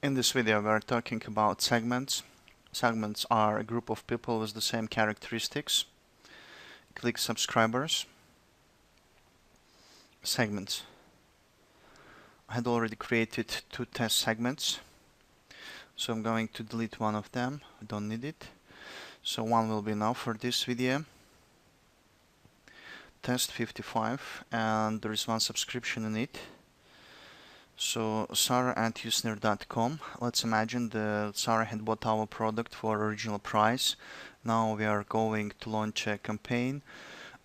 In this video we are talking about segments. Segments are a group of people with the same characteristics. Click subscribers. Segments. I had already created 2 test segments, so I'm going to delete one of them. I don't need it. So one will be enough for this video. Test 55, and there is one subscription in it. So Sarah@usner.com. Let's imagine that Sarah had bought our product for original price. Now we are going to launch a campaign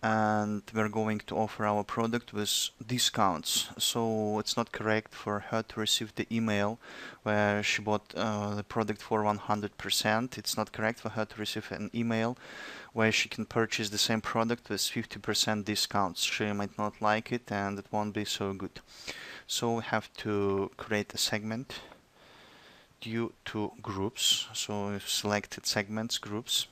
and we're going to offer our product with discounts. So it's not correct for her to receive the email where she bought the product for 100%. It's not correct for her to receive an email where she can purchase the same product with 50% discounts. She might not like it and it won't be so good. So we have to create a segment due to groups. So we've selected segments, groups.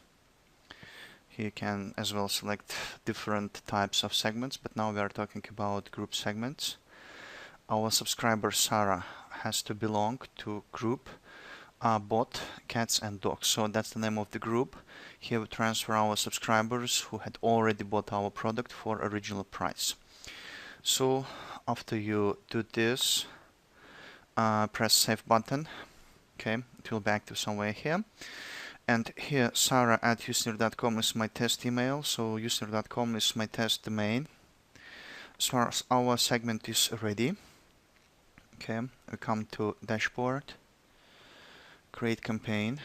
Here you can as well select different types of segments, but now we are talking about group segments. Our subscriber Sarah has to belong to group bot, cats and dogs. So that's the name of the group. Here we transfer our subscribers who had already bought our product for original price. So after you do this, press save button. Okay, it will be active somewhere here. And here Sarah@usner.com is my test email, so usner.com is my test domain. As far as our segment is ready, okay, we come to dashboard, create campaign.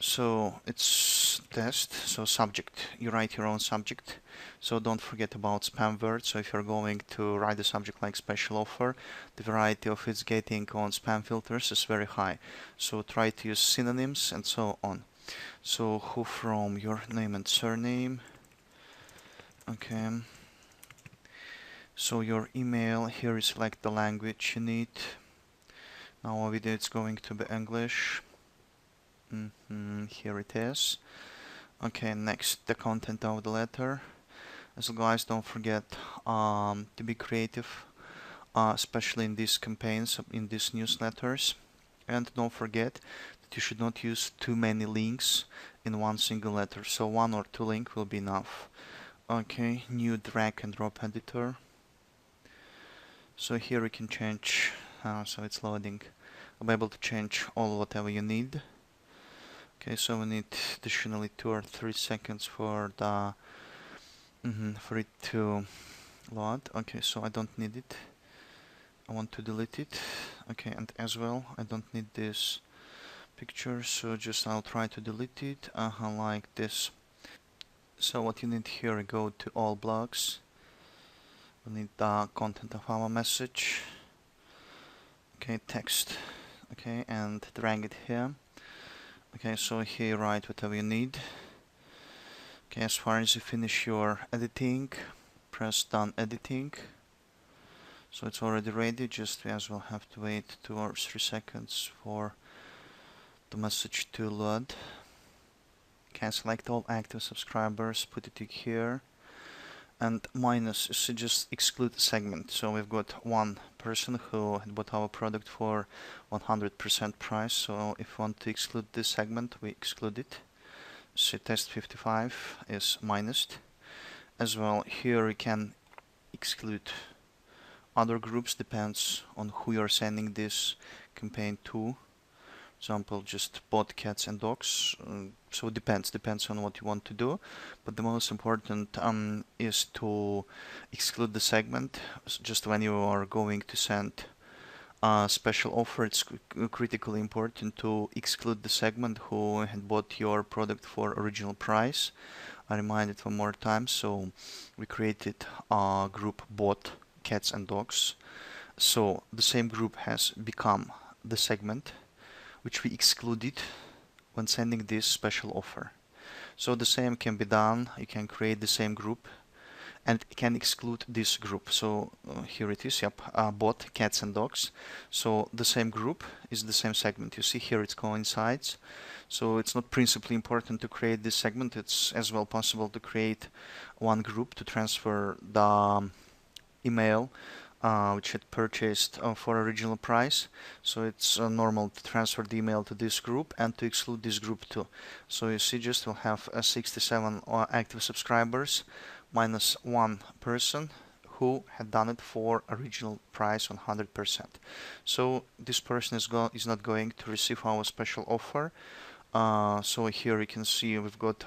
So it's test, so subject, you write your own subject, so don't forget about spam words. So if you're going to write a subject like special offer, the variety of it's getting on spam filters is very high, so try to use synonyms and so on. So who from, your name and surname, okay, so your email, here you select the language you need. Now our video is going to be English. Here it is. Okay, next, the content of the letter. So guys, don't forget to be creative, especially in these campaigns, in these newsletters. And don't forget that you should not use too many links in one single letter. So 1 or 2 links will be enough. Okay, new drag and drop editor. So here you can change, so it's loading. I'll be able to change all whatever you need. Okay, so we need additionally 2 or 3 seconds for the for it to load. Okay, so I don't need it. I want to delete it. Okay, and as well, I don't need this picture, so just I'll try to delete it like this. So what you need here, go to all blogs. We need the content of our message. Okay, text. Okay, and drag it here. Okay, so here write whatever you need. Okay, as far as you finish your editing, press done editing. So it's already ready, just we as well have to wait 2 or 3 seconds for the message to load. Okay, select all active subscribers, put it here. And minus is to just exclude the segment. So we've got one person who had bought our product for 100% price. So if we want to exclude this segment, we exclude it. So test 55 is minused. As well, here we can exclude other groups, depends on who you're sending this campaign to. Example, just bot, cats and dogs. So it depends on what you want to do, but the most important is to exclude the segment. So just when you are going to send a special offer, it's critically important to exclude the segment who had bought your product for original price. I remind it one more time. So we created a group bot, cats and dogs. So the same group has become the segment which we excluded when sending this special offer. So the same can be done. You can create the same group and can exclude this group. So here it is, yep, bot, cats and dogs. So the same group is the same segment. You see here it coincides. So it's not principally important to create this segment. It's as well possible to create one group to transfer the email which had purchased for original price. So it's normal to transfer the email to this group and to exclude this group too. So you see, just we'll have 67 active subscribers minus one person who had done it for original price 100%. So this person is not going to receive our special offer. So here you can see we've got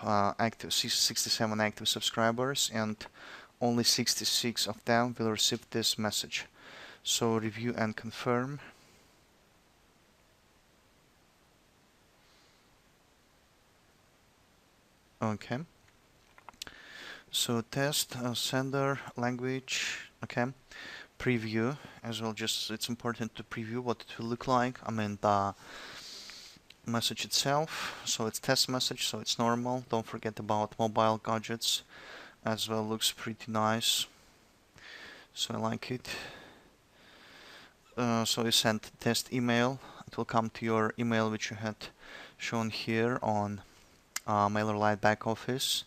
67 active subscribers, and only 66 of them will receive this message. So review and confirm. Okay. So test sender language. Okay. Preview as well. Just it's important to preview what it will look like. I mean the message itself. So it's test message. So it's normal. Don't forget about mobile gadgets as well. Looks pretty nice. So I like it. So you send test email. It will come to your email which you had shown here on MailerLite back office.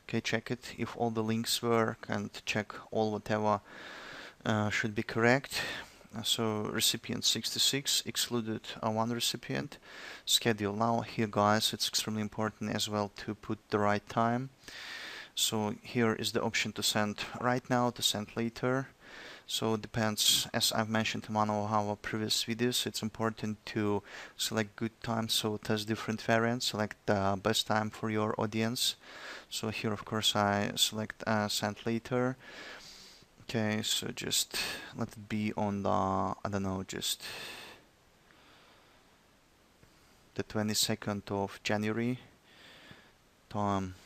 Okay, check it if all the links work and check all whatever should be correct. So recipient 66 excluded one recipient. Schedule. Now here, guys, it's extremely important as well to put the right time. So here is the option to send right now, to send later. So it depends, as I've mentioned in one of our previous videos, it's important to select good time, so test different variants, select the best time for your audience. So here of course I select send later. Okay, so just let it be on the, I don't know, just the 22nd of January, time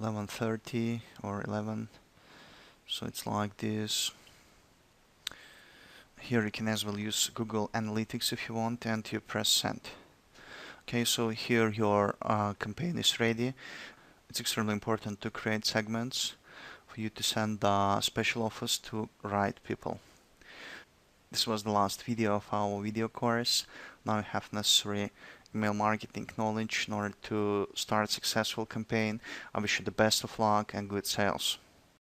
11:30 or 11. So it's like this. Here you can as well use Google Analytics if you want, and you press send. Okay, so here your campaign is ready. It's extremely important to create segments for you to send special offers to right people. This was the last video of our video course. Now you have necessary email marketing knowledge in order to start a successful campaign. I wish you the best of luck and good sales.